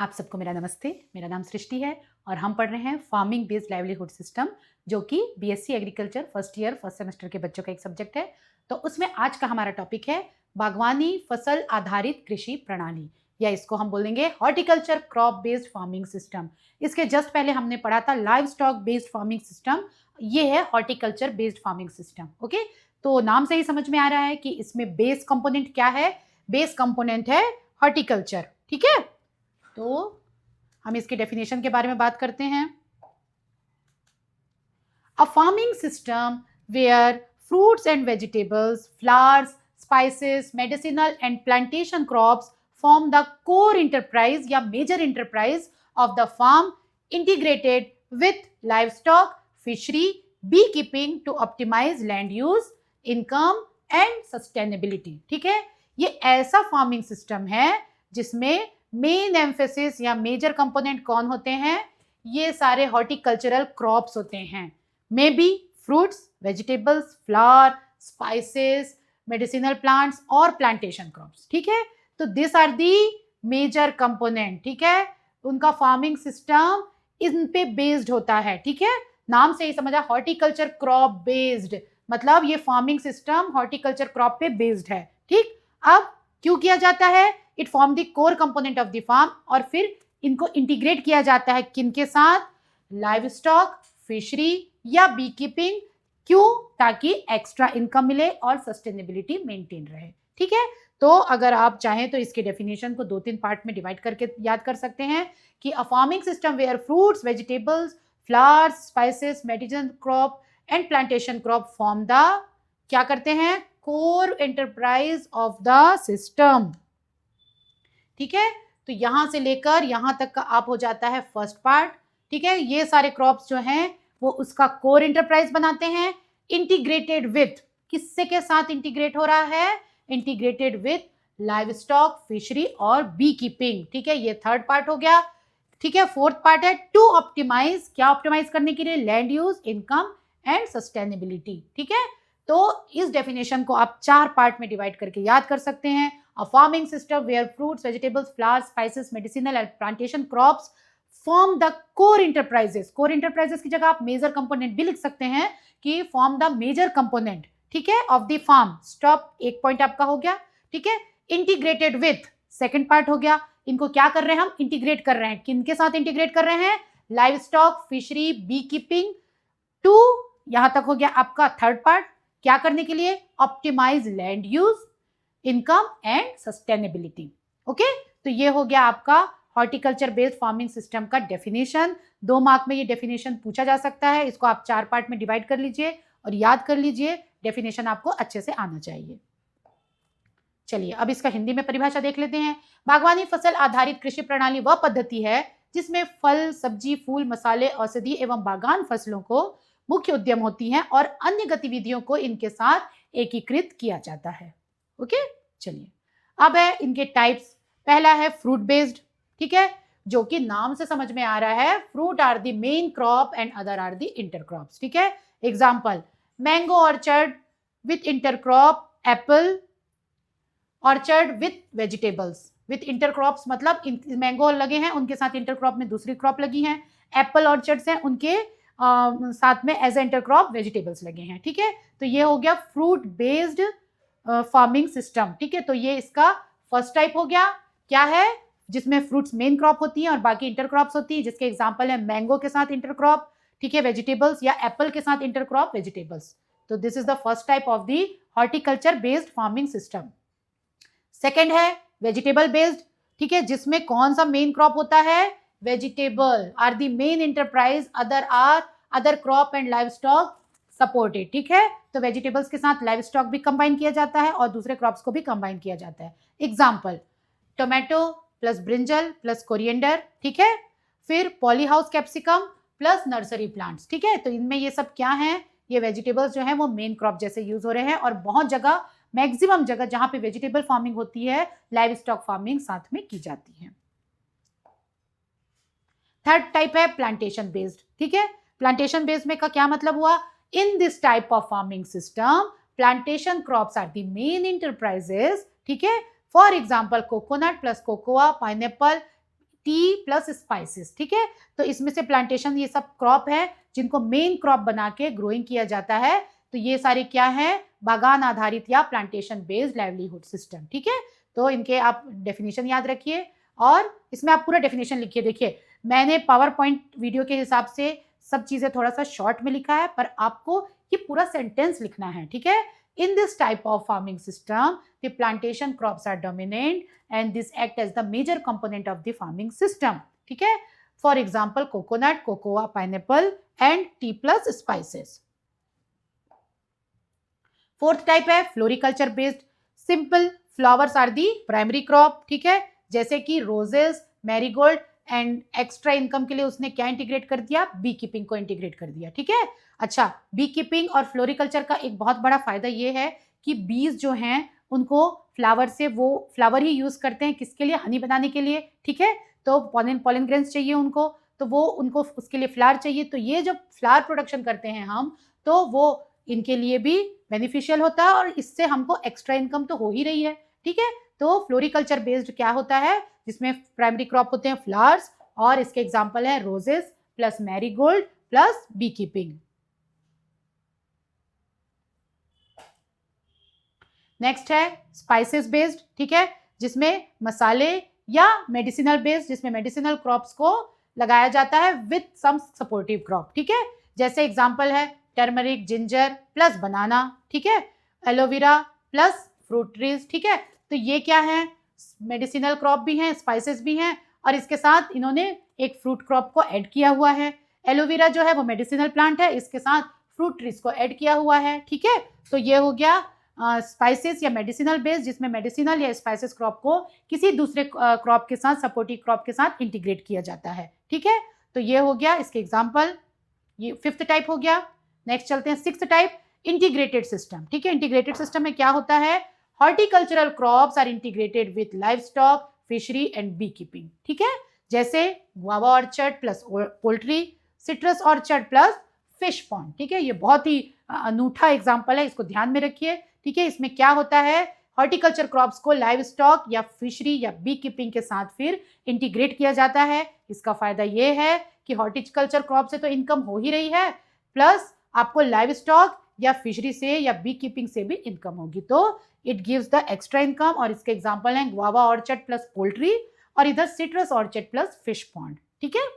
आप सबको मेरा नमस्ते। मेरा नाम सृष्टि है और हम पढ़ रहे हैं फार्मिंग बेस्ड लाइवलीहुड सिस्टम, जो कि BSc agriculture first year first semester के बच्चों का एक सब्जेक्ट है। तो उसमें आज का हमारा टॉपिक है बागवानी फसल आधारित कृषि प्रणाली, या इसको हम बोलेंगे horticulture crop based farming system. इसके जस्ट पहले हमने पढ़ा था live stock based farming system, ये है horticulture based farming system. Okay, तो नाम से ही समझ में आ रहा है कि इसमें बेस कंपोनेंट क्या है। बेस कंपोनेंट है हॉर्टिकल्चर। ठीक है, तो हम इसके डेफिनेशन के बारे में बात करते हैं। A farming system where fruits and vegetables, flowers, spices, medicinal and plantation crops form the core enterprise या major enterprise of the farm, integrated with livestock, fishery, beekeeping to optimize land use, income and sustainability। ठीक है, ये ऐसा farming system है जिसमें main emphasis या major component कौन होते हैं? ये सारे हॉर्टिकल्चरल क्रॉप्स होते हैं, may be fruits, vegetables, flower, spices, medicinal plants और plantation crops। ठीक है, तो this are the major component. ठीक है, उनका फार्मिंग सिस्टम इन पे बेस्ड होता है। ठीक है, नाम से ही समझा, हॉर्टिकल्चर क्रॉप बेस्ड, मतलब ये फार्मिंग सिस्टम हॉर्टिकल्चर क्रॉप पे बेस्ड है। ठीक, अब क्यों किया जाता है? It form the core component of the farm, और फिर इनको इंटीग्रेट किया जाता है किनके साथ? लाइव स्टॉक, फिशरी या बी कीपिंग। क्यों? ताकि एक्स्ट्रा इनकम मिले और सस्टेनेबिलिटी मेंटेन रहे। ठीक है, तो अगर आप चाहें तो इसके डेफिनेशन को 2-3 पार्ट में डिवाइड करके याद कर सकते हैं कि a farming system where fruits, vegetables, flowers, spices, medicinal crop and plantation crop form the, क्या करते हैं? Core enterprise of the system. ठीक है, तो यहां से लेकर यहां तक का आप हो जाता है फर्स्ट पार्ट। ठीक है, ये सारे क्रॉप्स जो हैं वो उसका कोर एंटरप्राइज बनाते हैं, इंटीग्रेटेड विथ, किससे के साथ इंटीग्रेट हो रहा है? Integrated with livestock, fishery और बी कीपिंग। ठीक है, ये थर्ड पार्ट हो गया। ठीक है, फोर्थ पार्ट है टू ऑप्टिमाइज, क्या ऑप्टिमाइज करने के लिए? Land use, income and sustainability. ठीक है, तो इस डेफिनेशन को आप 4 पार्ट में डिवाइड करके याद कर सकते हैं। A farming system where fruits, vegetables, flowers, spices, medicinal and plantation crops form the core enterprises. Core enterprises की जगह आप मेजर कंपोनेंट भी लिख सकते हैं कि फॉर्म द मेजर कंपोनेंट, ठीक है, ऑफ द फार्म। स्टॉप, एक पॉइंट आपका हो गया। ठीक है, इंटीग्रेटेड विथ, सेकंड पार्ट हो गया। इनको क्या कर रहे हैं? हम इंटीग्रेट कर रहे हैं। किनके साथ इंटीग्रेट कर रहे हैं? Livestock, fishery, beekeeping. Two, यहां तक हो गया आपका थर्ड पार्ट। क्या करने के लिए? Optimize land use, income and sustainability. Okay, तो ये हो गया आपका हॉर्टिकल्चर बेस्ड फार्मिंग सिस्टम का डेफिनेशन। 2 मार्क में ये डेफिनेशन पूछा जा सकता है। इसको आप 4 पार्ट में डिवाइड कर लीजिए और याद कर लीजिए। डेफिनेशन आपको अच्छे से आना चाहिए। चलिए, अब इसका हिंदी में परिभाषा देख लेते हैं। बागवानी फसल आधारित कृषि प्रणाली वह पद्धति है जिसमें फल, सब्जी, फूल, मसाले, औषधि एवं बागान फसलों को मुख्य उद्यम होती हैं और अन्य गतिविधियों को इनके साथ एकीकृत किया जाता है। ओके, चलिए, अब है इनके टाइप्स। पहला है फ्रूट बेस्ड। ठीक है, जो कि नाम से समझ में आ रहा है, fruit are the main crop and other are the intercrops. ठीक है, example, mango orchard with intercrop, apple orchard with vegetables. With intercrops मतलब मैंगो लगे हैं, उनके साथ इंटरक्रॉप में दूसरी क्रॉप लगी है। एप्पल ऑर्चर्ड्स हैं, उनके साथ में एज इंटरक्रॉप वेजिटेबल्स लगे हैं। ठीक है, तो ये हो गया फ्रूट बेस्ड फार्मिंग सिस्टम। ठीक है, तो ये इसका फर्स्ट टाइप हो गया। क्या है? जिसमें फ्रूट्स मेन क्रॉप होती हैं और बाकी इंटरक्रॉप्स होती हैं, जिसके एग्जांपल है मैंगो के साथ इंटरक्रॉप, ठीक है, वेजिटेबल्स, या एप्पल के साथ इंटरक्रॉप वेजिटेबल्स। तो this is the first type of the horticulture based farming system. Second है वेजिटेबल बेस्ड। ठीक है, जिसमें कौन सा मेन क्रॉप होता है? Vegetable are the main enterprise, other crop and livestock supported. ठीक है, तो वेजिटेबल्स के साथ लाइव स्टॉक भी कंबाइन किया जाता है और दूसरे क्रॉप्स को भी कंबाइन किया जाता है। Example, tomato plus brinjal plus coriander. ठीक है, फिर poly house capsicum plus nursery plants. ठीक है, तो इनमें ये सब क्या है? ये वेजिटेबल्स जो है वो मेन क्रॉप जैसे यूज हो रहे हैं, और बहुत जगह, मैक्सिमम जगह जहां पे वेजिटेबल फार्मिंग होती है, लाइव स्टॉक फार्मिंग साथ में की जाती है। थर्ड टाइप है प्लांटेशन बेस्ड। ठीक है, प्लांटेशन बेस्ड में का क्या मतलब हुआ? In this type of farming system plantation crops are the main enterprises. ठीक है, for example coconut plus cocoa, pineapple, tea plus spices, ठीक है। तो इसमें से प्लांटेशन ये सब क्रॉप है जिनको मेन क्रॉप बना के ग्रोइंग किया जाता है। तो ये सारे क्या है, बागान आधारित या प्लांटेशन बेस्ड लाइवलीहुड सिस्टम, ठीक है। तो इनके आप डेफिनेशन याद रखिए और इसमें आप पूरा डेफिनेशन लिखिए। देखिए मैंने पावर पॉइंट वीडियो के हिसाब से सब चीजें थोड़ा सा शॉर्ट में लिखा है, पर आपको ये पूरा सेंटेंस लिखना है, ठीक है। In this type of farming system, the plantation crops are dominant and this act as the major component of the farming system. ठीक है। For example, coconut, cocoa, pineapple and tea plus spices. Fourth type है floriculture based. Simple flowers are the primary crop. ठीक है, जैसे कि roses, marigold and extra income के लिए उसने क्या इंटीग्रेट कर दिया, बी कीपिंग को इंटीग्रेट कर दिया, ठीक है। अच्छा, बी कीपिंग और फ्लोरिकल्चर का एक बहुत बड़ा फायदा ये है कि बीज जो हैं उनको फ्लावर से, वो फ्लावर ही यूज करते हैं किसके लिए, हनी बनाने के लिए, ठीक है। तो पॉलन ग्रेन्स चाहिए उनको, तो वो उनको उसके लिए फ्लावर चाहिए। तो ये जब फ्लावर प्रोडक्शन करते हैं हम, तो वो इनके लिए भी बेनिफिशियल होता है और इससे हमको एक्स्ट्रा इनकम तो हो ही रही है, ठीक है। तो फ्लोरिकल्चर बेस्ड क्या होता है, जिसमें प्राइमरी क्रॉप होते हैं फ्लावर्स और इसके एग्जांपल है roses plus marigold plus beekeeping. Next है स्पाइसेस बेस्ड, ठीक है, जिसमें मसाले या मेडिसिनल बेस्ड, जिसमें मेडिसिनल क्रॉप्स को लगाया जाता है विथ सम सपोर्टिव क्रॉप, ठीक है। जैसे एग्जांपल है टर्मरिक, जिंजर प्लस बनाना, ठीक है, एलोवेरा प्लस फ्रूट ट्रीज, ठीक है। तो ये क्या है, मेडिसिनल क्रॉप भी हैं, स्पाइसेस भी हैं और इसके साथ इन्होंने एक फ्रूट क्रॉप को ऐड किया हुआ है। एलोवेरा जो है वो मेडिसिनल प्लांट है, इसके साथ फ्रूट ट्रीज को ऐड किया हुआ है, ठीक है। तो ये हो गया स्पाइसेस या मेडिसिनल बेस, जिसमें मेडिसिनल या स्पाइसेस क्रॉप को किसी दूसरे क्रॉप के साथ, सपोर्टिव क्रॉप के साथ इंटीग्रेट किया जाता है, ठीक है। तो ये हो गया इसके एग्जाम्पल, ये फिफ्थ टाइप हो गया। नेक्स्ट चलते हैं सिक्स्थ टाइप, इंटीग्रेटेड सिस्टम, ठीक है। इंटीग्रेटेड सिस्टम में क्या होता है, horticultural crops are integrated with livestock, fishery and beekeeping, ठीक है। जैसे guava orchard plus poultry, citrus orchard plus fish pond, ठीक है। ये बहुत ही अनूठा एग्जांपल है, इसको ध्यान में रखिए, ठीक है। इसमें क्या होता है, हॉर्टिकल्चर क्रॉप्स को लाइव स्टॉक या फिशरी या बी कीपिंग के साथ फिर इंटीग्रेट किया जाता है। इसका फायदा ये है कि हॉर्टिकल्चर क्रॉप से तो इनकम हो ही रही है, प्लस आपको लाइव स्टॉक या फिशरी से या बी कीपिंग से भी इनकम होगी, तो it gives the extra income. और इसके एग्जांपल हैं गुआवा ऑर्चर्ड प्लस पोल्ट्री और इधर citrus orchard plus fish pond, ठीक है।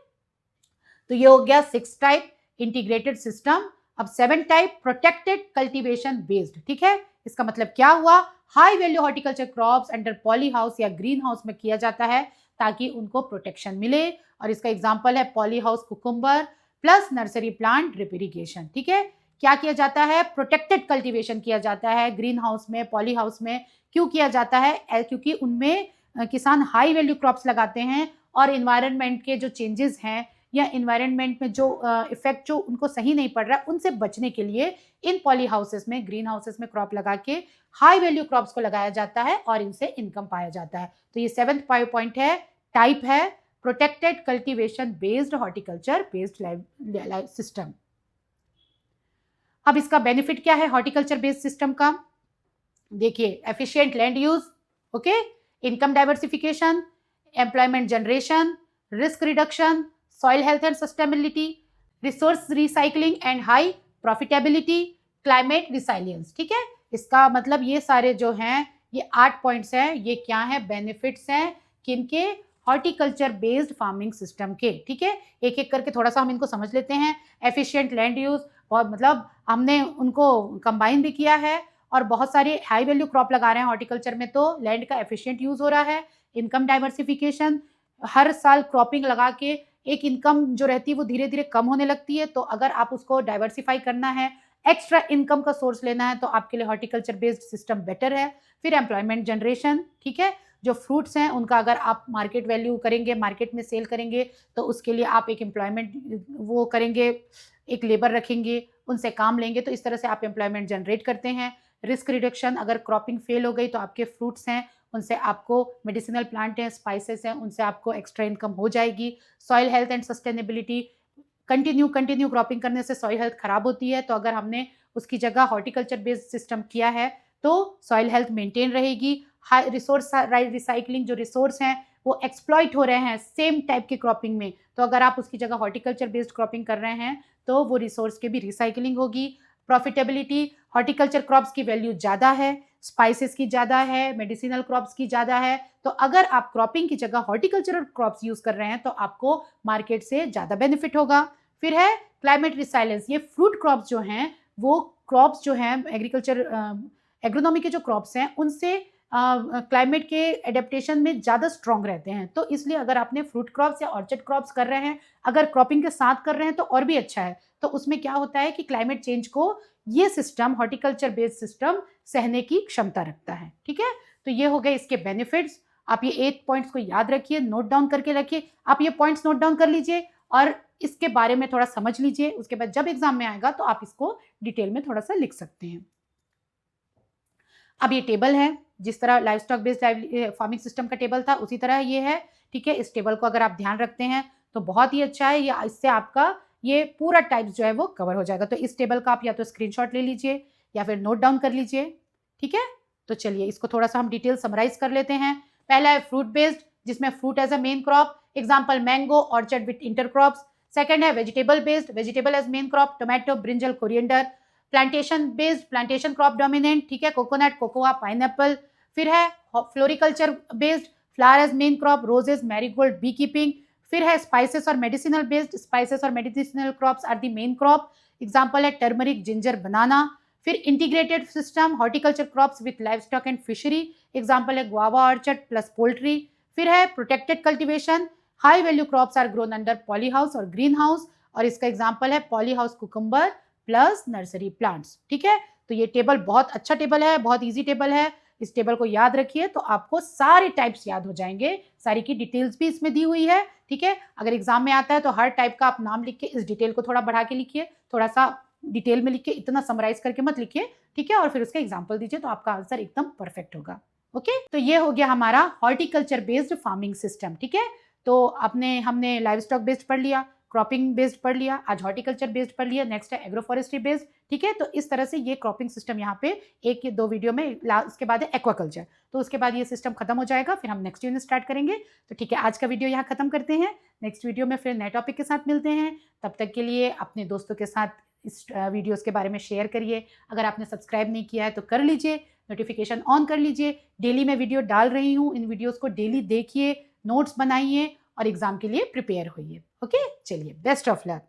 तो ये हो गया सिक्स टाइप इंटीग्रेटेड सिस्टम। अब seven type protected cultivation based, ठीक है। इसका मतलब क्या हुआ, high value horticulture crops under poly house या ग्रीन हाउस में किया जाता है ताकि उनको प्रोटेक्शन मिले। और इसका एग्जाम्पल है polyhouse cucumber plus nursery plant drip irrigation, ठीक है। क्या किया जाता है, प्रोटेक्टेड कल्टीवेशन किया जाता है ग्रीन हाउस में, पॉली हाउस में। क्यों किया जाता है, क्योंकि उनमें किसान हाई वैल्यू क्रॉप्स लगाते हैं और इन्वायरमेंट के जो चेंजेस हैं या इन्वायरमेंट में जो इफेक्ट जो उनको सही नहीं पड़ रहा है, उनसे बचने के लिए इन पॉली हाउसेस में, ग्रीन हाउसेस में क्रॉप लगा के हाई वैल्यू क्रॉप्स को लगाया जाता है और इनसे इनकम पाया जाता है। तो ये सेवेंथ पॉइंट है, टाइप है protected cultivation based horticulture based life system. अब इसका बेनिफिट क्या है हॉर्टिकल्चर बेस्ड सिस्टम का, देखिए efficient land use, okay, income diversification, employment generation, risk reduction, soil health and sustainability, resource recycling and high profitability, climate resilience, ठीक है। इसका मतलब ये सारे जो हैं, ये 8 पॉइंट्स हैं, ये क्या है, बेनिफिट्स हैं किनके, हॉर्टिकल्चर बेस्ड फार्मिंग सिस्टम के, ठीक है। एक एक करके थोड़ा सा हम इनको समझ लेते हैं। एफिशिएंट लैंड यूज, और मतलब हमने उनको कंबाइन भी किया है और बहुत सारे हाई वैल्यू क्रॉप लगा रहे हैं हॉर्टिकल्चर में, तो लैंड का एफिशिएंट यूज हो रहा है। इनकम डाइवर्सिफिकेशन, हर साल क्रॉपिंग लगा के एक इनकम जो रहती है वो धीरे धीरे कम होने लगती है, तो अगर आप उसको डाइवर्सिफाई करना है, एक्स्ट्रा इनकम का सोर्स लेना है, तो आपके लिए हॉर्टिकल्चर बेस्ड सिस्टम बेटर है। फिर एम्प्लॉयमेंट जनरेशन, ठीक है, जो फ्रूट्स हैं उनका अगर आप मार्केट वैल्यू करेंगे, मार्केट में सेल करेंगे, तो उसके लिए आप एक एम्प्लॉयमेंट वो करेंगे, एक लेबर रखेंगे, उनसे काम लेंगे, तो इस तरह से आप एम्प्लॉयमेंट जनरेट करते हैं। रिस्क रिडक्शन, अगर क्रॉपिंग फेल हो गई तो आपके फ्रूट्स हैं उनसे आपको, मेडिसिनल प्लांट हैं, स्पाइसेस हैं, उनसे आपको एक्स्ट्रा इनकम हो जाएगी। Soil health and sustainability, continue cropping करने से सॉइल हेल्थ खराब होती है, तो अगर हमने उसकी जगह हॉर्टिकल्चर बेस्ड सिस्टम किया है तो सॉइल हेल्थ मेंटेन रहेगी। हाई रिसोर्स रिसाइकलिंग, जो रिसोर्स हैं वो एक्सप्लॉइट हो रहे हैं सेम टाइप के क्रॉपिंग में, तो अगर आप उसकी जगह हॉर्टिकल्चर बेस्ड क्रॉपिंग कर रहे हैं तो वो रिसोर्स की भी रिसाइकलिंग होगी। प्रॉफिटेबिलिटी, हॉर्टिकल्चर क्रॉप्स की वैल्यू ज़्यादा है, स्पाइसेस की ज़्यादा है, मेडिसिनल क्रॉप्स की ज़्यादा है। तो अगर आप क्रॉपिंग की जगह हॉर्टिकल्चरल क्रॉप्स यूज़ कर रहे हैं तो आपको मार्केट से ज़्यादा बेनिफिट होगा। फिर है क्लाइमेट रिसाइलेंस। ये फ्रूट क्रॉप्स जो हैं वो क्रॉप्स जो हैं एग्रीकल्चर एग्रोनॉमी के जो क्रॉप्स हैं उनसे क्लाइमेट के एडेप्टेशन में ज़्यादा स्ट्रॉन्ग रहते हैं। तो इसलिए अगर आपने फ्रूट क्रॉप्स या ऑर्चर्ड क्रॉप्स कर रहे हैं, अगर क्रॉपिंग के साथ कर रहे हैं तो और भी अच्छा है। तो उसमें क्या होता है कि क्लाइमेट चेंज को ये सिस्टम, हॉर्टिकल्चर बेस्ड सिस्टम, सहने की क्षमता रखता है। ठीक है, तो ये हो गए इसके बेनिफिट्स। आप ये 8 पॉइंट्स को याद रखिए, नोट डाउन करके रखिए। आप ये पॉइंट्स नोट डाउन कर लीजिए और इसके बारे में थोड़ा समझ लीजिए। उसके बाद जब एग्जाम में आएगा तो आप इसको डिटेल में थोड़ा सा लिख सकते हैं। अब ये टेबल है, जिस तरह live stock based farming system का टेबल था उसी तरह ये है। ठीक है, इस टेबल को अगर आप ध्यान रखते हैं तो बहुत ही अच्छा है। या इससे आपका ये पूरा टाइप्स जो है वो कवर हो जाएगा। तो इस टेबल का आप या तो स्क्रीनशॉट ले लीजिए या फिर नोट डाउन कर लीजिए। ठीक है, तो चलिए इसको थोड़ा सा हम डिटेल समराइज कर लेते हैं। पहला है फ्रूट बेस्ड, जिसमें fruit as a main crop, example mango, orchard with intercrops. Second है vegetable based, vegetable as main crop, tomato, brinjal, coriander. Plantation based, plantation crop dominant, ठीक है, कोकोनट, कोकोआ, पाइनएप्पल। फिर है floriculture based, flower as main crop, roses, marigold, beekeeping. फिर है spices और medicinal based, spices और medicinal crops are the main crop, example है turmeric, ginger, banana. फिर integrated system, horticulture crops with livestock and fishery, example है guava orchard plus poultry. फिर है protected cultivation, high value crops are grown under polyhouse और greenhouse, और इसका एग्जाम्पल है polyhouse cucumber plus nursery plants. ठीक है, तो ये टेबल बहुत अच्छा टेबल है, बहुत इजी टेबल है। इस टेबल को याद रखिए तो आपको सारे टाइप्स याद हो जाएंगे, सारी की डिटेल्स भी इसमें दी हुई है। ठीक है, अगर एग्जाम में आता है तो हर टाइप का आप नाम लिख के इस डिटेल को थोड़ा बढ़ा के लिखिए, थोड़ा सा डिटेल में लिखिए, इतना समराइज करके मत लिखिए। ठीक है, और फिर उसका एग्जाम्पल दीजिए तो आपका आंसर एकदम परफेक्ट होगा। ओके, तो ये हो गया हमारा हॉर्टिकल्चर बेस्ड फार्मिंग सिस्टम। ठीक है, तो हमने लाइव स्टॉक बेस्ड पढ़ लिया, क्रॉपिंग बेस्ड पढ़ लिया, आज हॉर्टिकल्चर बेस्ड पढ़ लिया, नेक्स्ट है एग्रो फॉरेस्ट्री बेस्ड। ठीक है, तो इस तरह से ये क्रॉपिंग सिस्टम यहाँ पे एक या दो वीडियो में, उसके बाद है एक्वाकल्चर, तो उसके बाद ये सिस्टम खत्म हो जाएगा, फिर हम नेक्स्ट यूनिट स्टार्ट करेंगे। तो ठीक है, आज का वीडियो यहाँ खत्म करते हैं, नेक्स्ट वीडियो में फिर नए टॉपिक के साथ मिलते हैं। तब तक के लिए अपने दोस्तों के साथ इस वीडियोस के बारे में शेयर करिए। अगर आपने सब्सक्राइब नहीं किया है तो कर लीजिए, नोटिफिकेशन ऑन कर लीजिए। डेली मैं वीडियो डाल रही हूँ, इन वीडियोस को डेली देखिए, नोट्स बनाइए और एग्जाम के लिए प्रिपेयर होइए। ओके, चलिए, बेस्ट ऑफ लक।